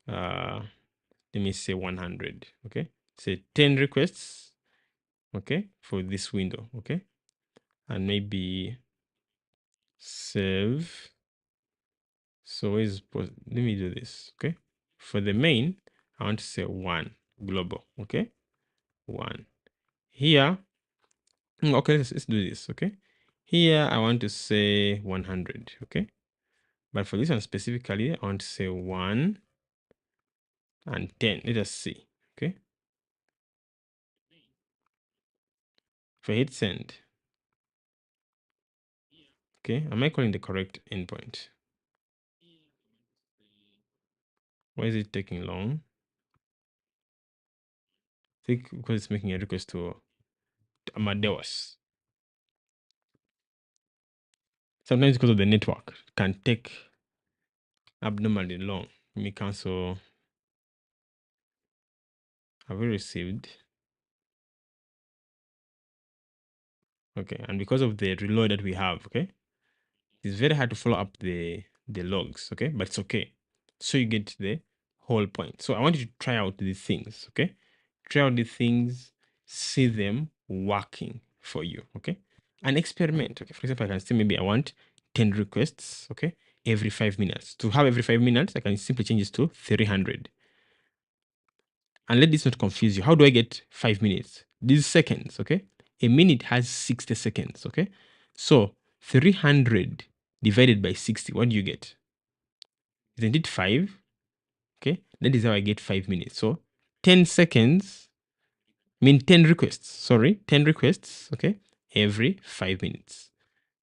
let me say 100. Okay, say 10 requests, okay, for this window. Okay, and maybe save. So let me do this. Okay, for the main I want to say 1 global. Okay, 1 here. Okay, let's do this. Okay, here I want to say 100. Okay, but for this one specifically I want to say 1 and 10. Let us see. Okay, if I hit send, okay, am I calling the correct endpoint? Why is it taking long? I think because it's making a request to Amadeus. Sometimes because of the network, it can take abnormally long. Let me cancel. Have we received? Okay, and because of the reload that we have, okay, it's very hard to follow up the logs, okay, but it's okay. So you get the whole point. So I want you to try out these things, okay? Try out these things, see them working for you, okay? And experiment, okay? For example, I can say maybe I want 10 requests, okay, every 5 minutes. To have every 5 minutes, I can simply change this to 300. And let this not confuse you. How do I get 5 minutes? These seconds, okay? A minute has 60 seconds, okay? So 300 divided by 60, what do you get? Isn't it 5? Okay, that is how I get 5 minutes. So 10 seconds mean 10 requests, sorry, 10 requests, okay, every 5 minutes.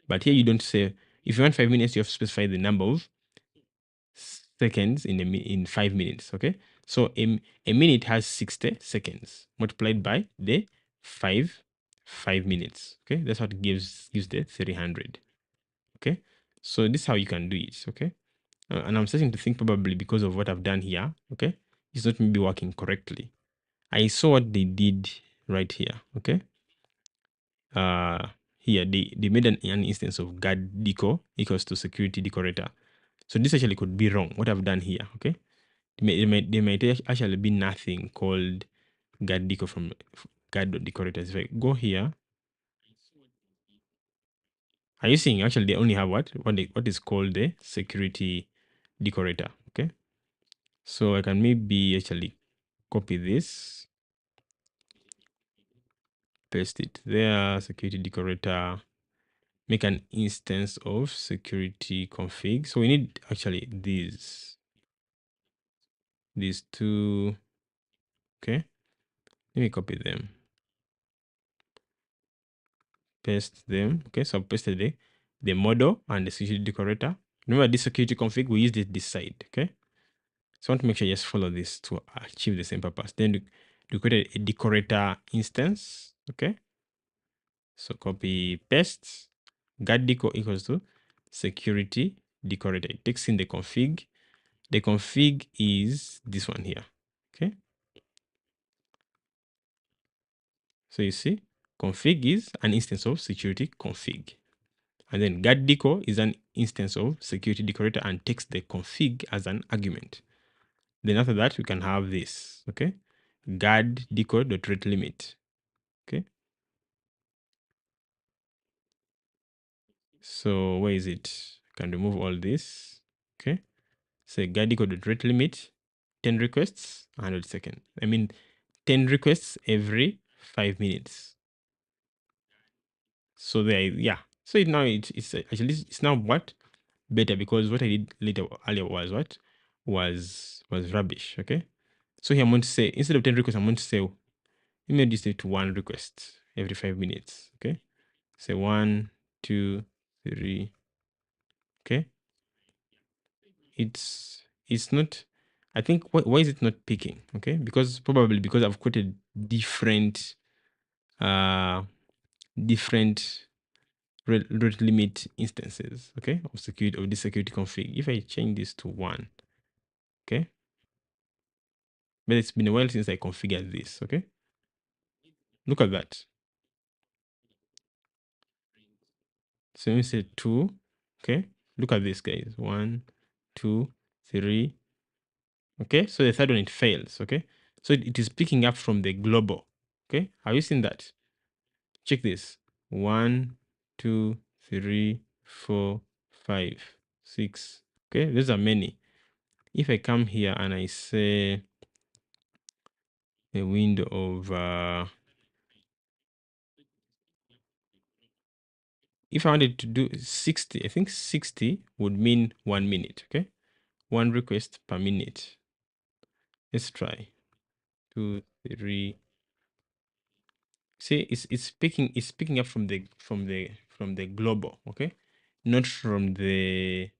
But here you don't say, if you want 5 minutes, you have to specify the number of seconds in 5 minutes, okay? So a minute has 60 seconds multiplied by the 5 minutes, okay? That's what gives the 300, okay? So this is how you can do it, okay? And I'm starting to think probably because of what I've done here, okay? It's not maybe working correctly. I saw what they did right here, okay? Here they made an instance of guard deco equals to security decorator. So this actually could be wrong, what I've done here, okay? There might actually be nothing called guard deco from guard decorators. If I go here, are you seeing actually they only have what is called the security decorator, okay? So I can maybe actually copy this, paste it there, security decorator, make an instance of security config. So we need actually these two, okay? Let me copy them, paste them, okay? So I've pasted the model and the security decorator. Remember this security config, we used it this side, okay? So I want to make sure you just follow this to achieve the same purpose. Then you create a decorator instance, okay? So copy, paste, guard deco equals to security decorator. It takes in the config. The config is this one here, okay? So you see, config is an instance of security config. And then guard deco is an instance of security decorator and takes the config as an argument. Then after that, we can have this, okay? Guard deco dot rate limit, okay? So where is it? I can remove all this, okay? Say guard deco dot rate limit, 10 requests, 100 seconds. I mean, 10 requests every 5 minutes. So there, yeah. So now it's actually it's now what better, because what I did earlier was what was rubbish. Okay. So here I'm going to say, instead of 10 requests, I'm going to say maybe just need to 1 request every 5 minutes. Okay. Say 1, 2, 3. Okay. It's not. I think why is it not picking? Okay, because probably because I've quoted different different rate limit instances, okay, of security of this security config. If I change this to 1, okay, but it's been a while since I configured this, okay. Look at that. So let me say 2, okay. Look at this, guys. 1, 2, 3. Okay, so the third one it fails, okay. So it is picking up from the global, okay. Have you seen that? Check this. 1, 2, 3, 4, 5, 6. Okay, these are many. If I come here and I say a window of if I wanted to do 60, I think 60 would mean 1 minute, okay? 1 request per minute. Let's try 2, 3. See, it's picking up from the global, okay? Not from the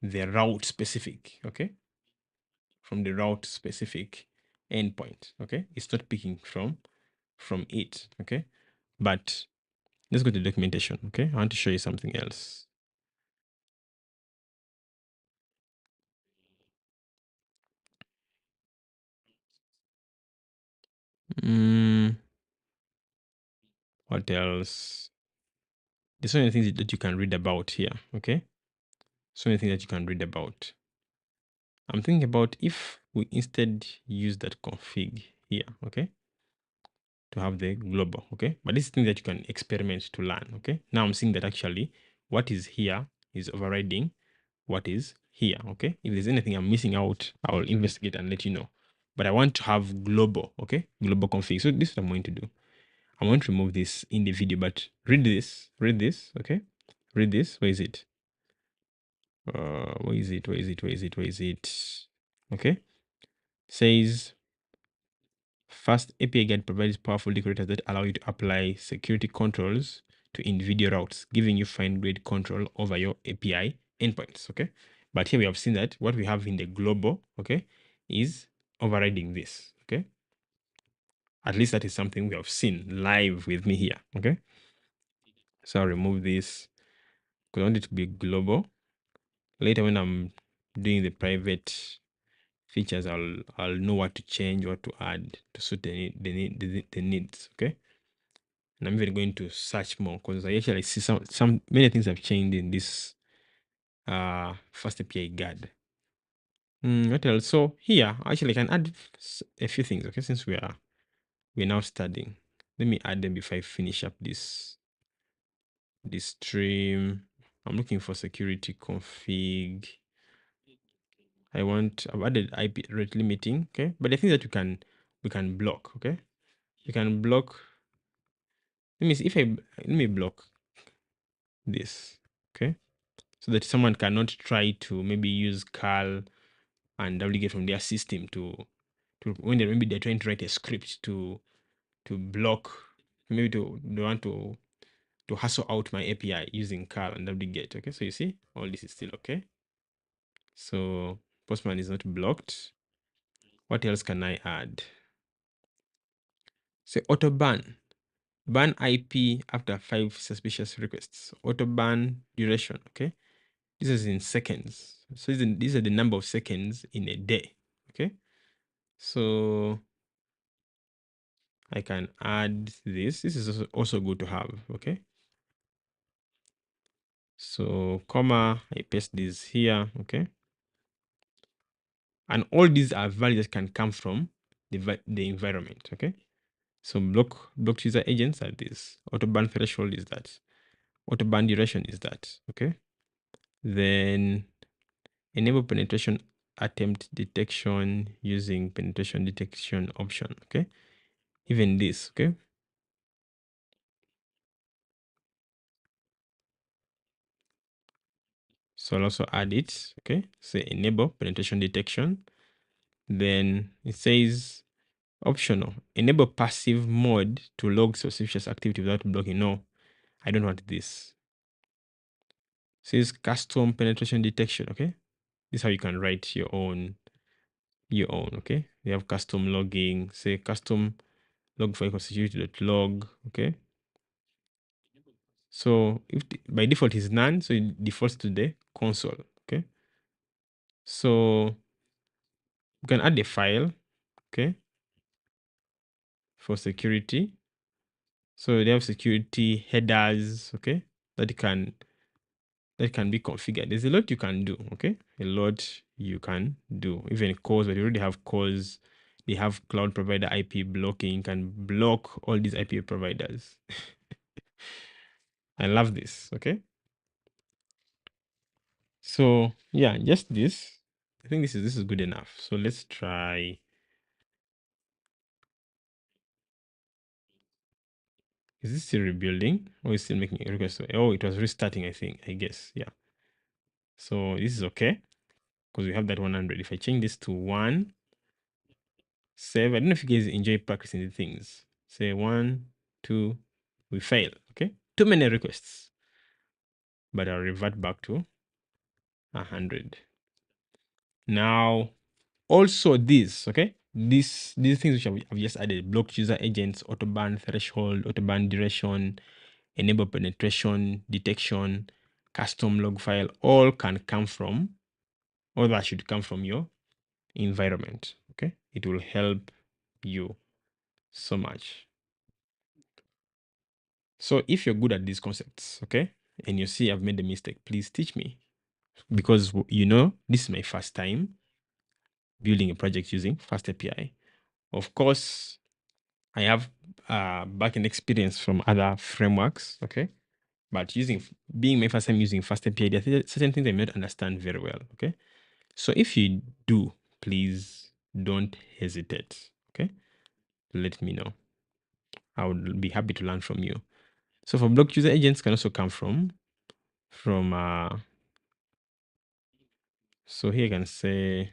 route specific, okay? From the route specific endpoint, okay? It's not picking from it, okay? But let's go to documentation, okay? I want to show you something else. What else? There's so many things that you can read about here, okay? So many things that you can read about. I'm thinking about if we instead use that config here, okay? To have the global, okay? But this is thing that you can experiment to learn, okay? Now I'm seeing that actually what is here is overriding what is here, okay? If there's anything I'm missing out, I'll investigate and let you know. But I want to have global, okay? Global config. So this is what I'm going to do. I want to remove this in the video, but read this, okay? Read this. Where is it? Where is it? Okay. Says Fast API Guard provides powerful decorators that allow you to apply security controls to individual routes, giving you fine-grained control over your API endpoints, okay? But here we have seen that what we have in the global, okay, is overriding this, okay? At least that is something we have seen live with me here, okay? So I'll remove this because I want it to be global. Later when I'm doing the private features, I'll know what to change, what to add to suit the needs, okay? And I'm even going to search more because I actually see some many things have changed in this fast API guard. What else? So here actually I can add a few things, okay, since we're now studying. Let me add them before I finish up this stream. I'm looking for security config. I've added IP rate limiting, okay, but I think that we can block, okay. You can block. Let me see if let me block this, okay, so that someone cannot try to maybe use curl and WGate from their system to when maybe they're trying to write a script to block, maybe they want to hustle out my API using curl and WGate. Okay, so you see all this is still okay. So Postman is not blocked. What else can I add? Say auto ban. Ban IP after 5 suspicious requests. Auto ban duration. Okay, this is in seconds. So these are the number of seconds in a day. Okay, so I can add this. This is also good to have. Okay, so comma, I paste this here. Okay, and all these are values that can come from the environment. Okay, so blocked user agents are this. Auto ban threshold is that. Auto ban duration is that. Okay, then enable penetration attempt detection using penetration detection option. Okay, even this. Okay, so I'll also add it. Okay, say enable penetration detection. Then it says optional, enable passive mode to log suspicious activity without blocking. No, I don't want this. It says custom penetration detection. Okay, this is how you can write your own. Okay, you have custom logging. Say custom log for security.log. Okay, so if by default is none, so it defaults to the console. Okay, so you can add a file. Okay, for security. So they have security headers. Okay, that can be configured. There's a lot you can do. Okay, a lot you can do. Even cores, but you already have cores. They have cloud provider IP blocking. You can block all these IP providers. I love this. Okay, so yeah, just this. I think this is good enough. So let's try. Is this still rebuilding or is still making a request? Oh, it was restarting. I guess. Yeah. So this is okay because we have that 100. If I change this to 1, save. I don't know if you guys enjoy practicing the things. Say 1, 2, we fail. Okay, too many requests, but I'll revert back to 100. Now, also this. Okay, these things which I've just added: blocked user agents, auto ban threshold, auto ban duration, enable penetration detection, custom log file. All can come from, all that should come from your environment. Okay, it will help you so much. So if you're good at these concepts, okay, and you see I've made a mistake, please teach me, because this is my first time building a project using Fast API. Of course, I have backend experience from other frameworks, okay, but being my first time using Fast API, there are certain things I may not understand very well, okay. So if you do, please don't hesitate, okay, let me know. I would be happy to learn from you. So for blocked user agents can also come from so here I can say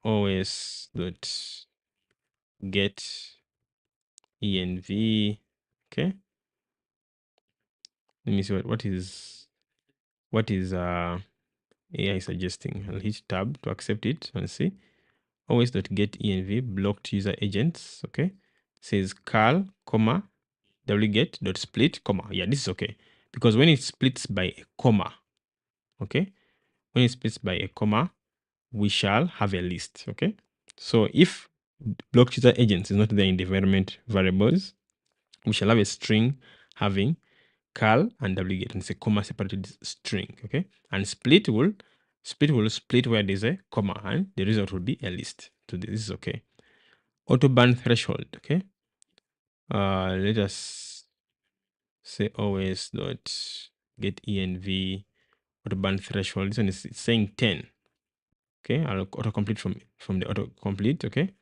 os dot get env. Okay, let me see what is AI suggesting. I'll hit tab to accept it and see. Always.get env blocked user agents. Okay, says curl comma wget.split comma. Yeah, this is okay because when it splits by a comma, okay, when it splits by a comma, we shall have a list. Okay, so if blocked user agents is not there in the environment variables, we shall have a string having curl and wget, and it's a comma separated string. Okay, and split will split where there's a comma, and the result will be a list. So this is okay. Auto ban threshold. Okay, let us say always dot get env auto ban threshold. This one is it's saying 10. Okay, I'll autocomplete from the autocomplete. Okay,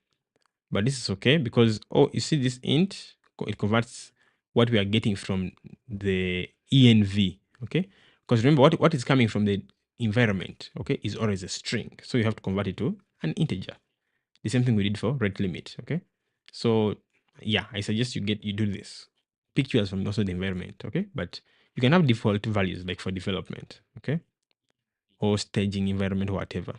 but this is okay because you see this int, it converts what we are getting from the env. Okay, because remember what is coming from the environment, okay, is always a string, so you have to convert it to an integer. The same thing we did for rate limit. Okay, so yeah, I suggest you do this pictures from also the environment. Okay, but you can have default values like for development. Okay, or staging environment or whatever.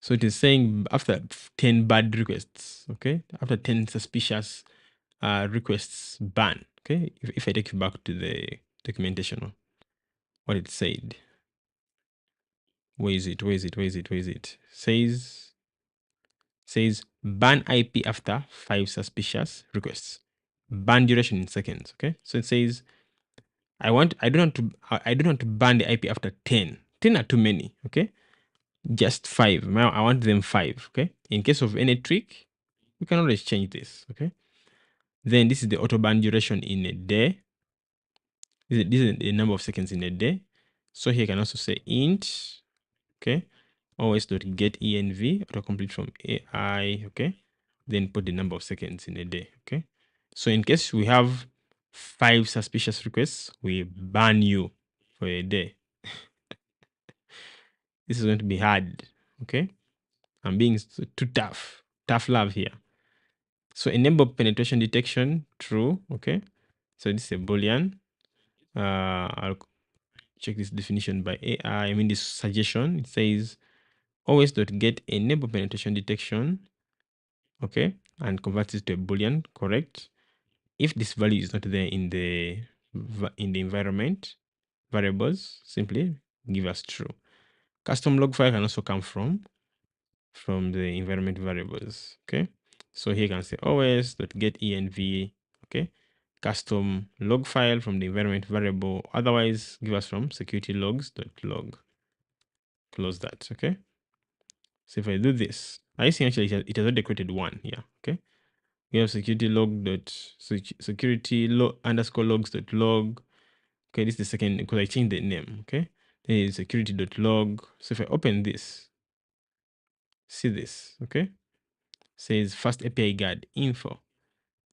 So it is saying after 10 bad requests, okay, after 10 suspicious requests, ban. Okay, if I take you back to the documentation, what it said, where is it? Says ban IP after 5 suspicious requests. Ban duration in seconds. Okay, so it says I don't want to ban the IP after 10. 10 are too many. Okay, just 5. Now I want them 5. Okay, in case of any trick, we can always change this. Okay, then this is the auto ban duration in a day. This is the number of seconds in a day. So here I can also say int. Okay, always.get env autocomplete from AI. Okay, then put the number of seconds in a day. Okay, so in case we have 5 suspicious requests, we ban you for a day. This is going to be hard. Okay, I'm being too tough love here. So enable penetration detection, true. Okay, so this is a boolean. I'll check this definition by AI. I mean this suggestion. It says always.get enable penetration detection. Okay, and converts it to a boolean. Correct. If this value is not there in the environment variables, simply give us true. Custom log file can also come from the environment variables. Okay, so here you can say always.get env. Okay, custom log file from the environment variable. Otherwise, give us from security logs.log. Close that. Okay, so if I do this, I see actually it has already created one here. Okay, we have security log dot security log underscore logs.log. Okay, this is the second because I changed the name. Okay, then is security.log. So if I open this, see this. Okay, says fastapi-guard info.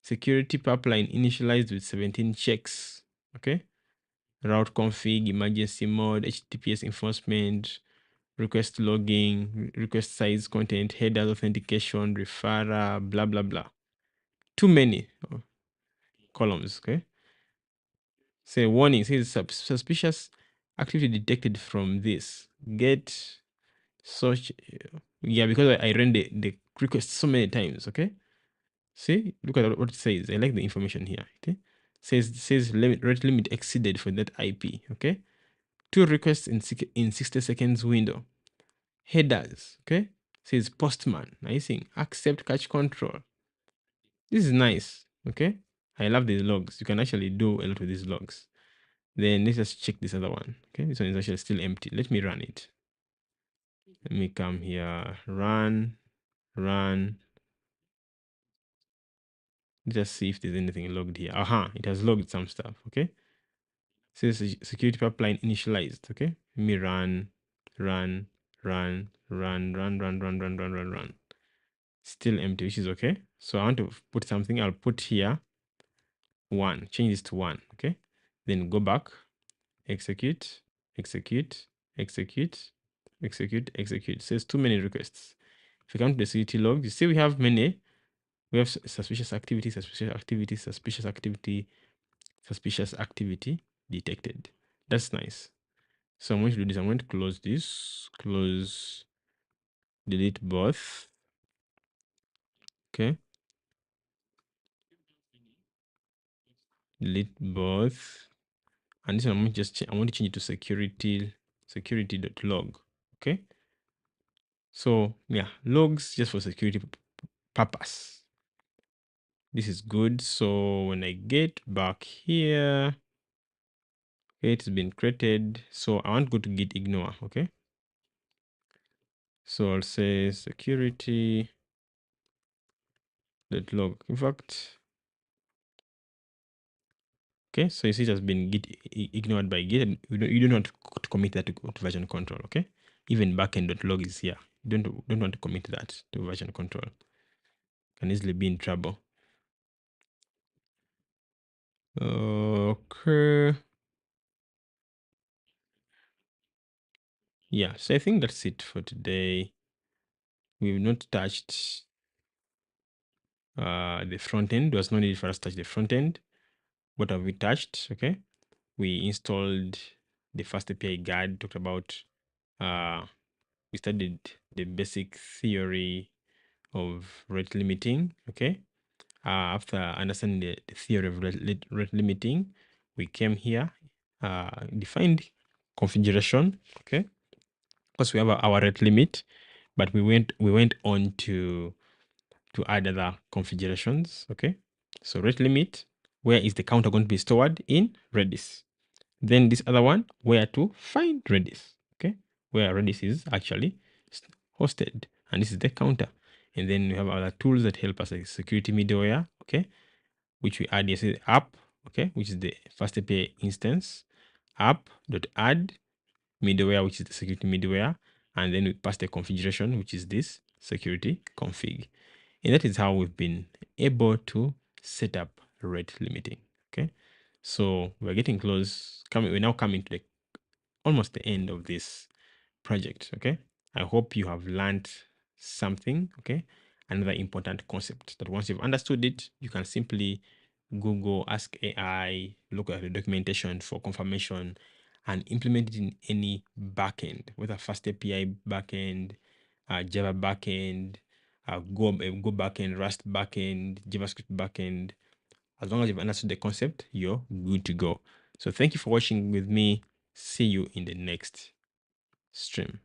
Security pipeline initialized with 17 checks. Okay, route config, emergency mode, HTTPS enforcement, request logging, request size, content, headers, authentication, referrer, blah blah blah. Too many columns. Okay, say warning, says suspicious activity detected from this. Get search. Yeah, because I ran the request so many times. Okay, see, look at what it says. I like the information here. Okay, says rate limit exceeded for that IP. Okay, 2 requests in 60 seconds window. Headers. Okay, says postman. I think accept cache control. This is nice. Okay, I love these logs. You can actually do a lot with these logs. Then let's just check this other one. Okay, this one is actually still empty. Let me run it. Let me come here, run. Just see if there's anything logged here. It has logged some stuff. Okay, it says security pipeline initialized. Okay, let me run. Still empty, which is okay. So I want to put something. I'll put here 1. Change this to 1. Okay, then go back, execute. It says too many requests. If you come to the security log, you see we have many We have suspicious activity, suspicious activity detected. That's nice. So I'm going to do this. I'm going to close this, delete both. Okay. Delete both. And this one, I'm going to just I want to change it to security.log. Okay. So yeah, logs just for security purpose. This is good. So when I get back here, okay, it's been created. So I want to go to git ignore. Okay. So I'll say security.log. In fact, okay, so you see it has been ignored by Git, and you don't want to commit that to version control, okay? Even backend.log is here. You don't want to commit that to version control. Can easily be in trouble. Okay. Yeah, so I think that's it for today. We've not touched the front end. There was no need for us to touch the front end. What have we touched? Okay. We installed the fastapi-guard, talked about we studied the basic theory of rate limiting. Okay. After understanding the theory of rate limiting, we came here, defined configuration. Okay. Because we have our rate limit, but we went on to add other configurations. Okay. So rate limit, where is the counter going to be stored? In Redis. Then this other one, where to find Redis. Okay. Where Redis is actually hosted. And this is the counter. And then we have other tools that help us, like security middleware. Okay. Which we add yesterday, app. Okay. Which is the fastapi instance. App.add middleware, which is the security middleware. And then we pass the configuration, which is this security config. And that is how we've been able to set up rate limiting. Okay. So we're getting close. We're now coming to almost the end of this project. Okay. I hope you have learned something. Okay. Another important concept that once you've understood it, you can simply Google, ask AI, look at the documentation for confirmation, and implement it in any backend, whether fastapi backend, Java backend, Go backend, Rust backend, JavaScript backend. As long as you've understood the concept, you're good to go. So thank you for watching with me. See you in the next stream.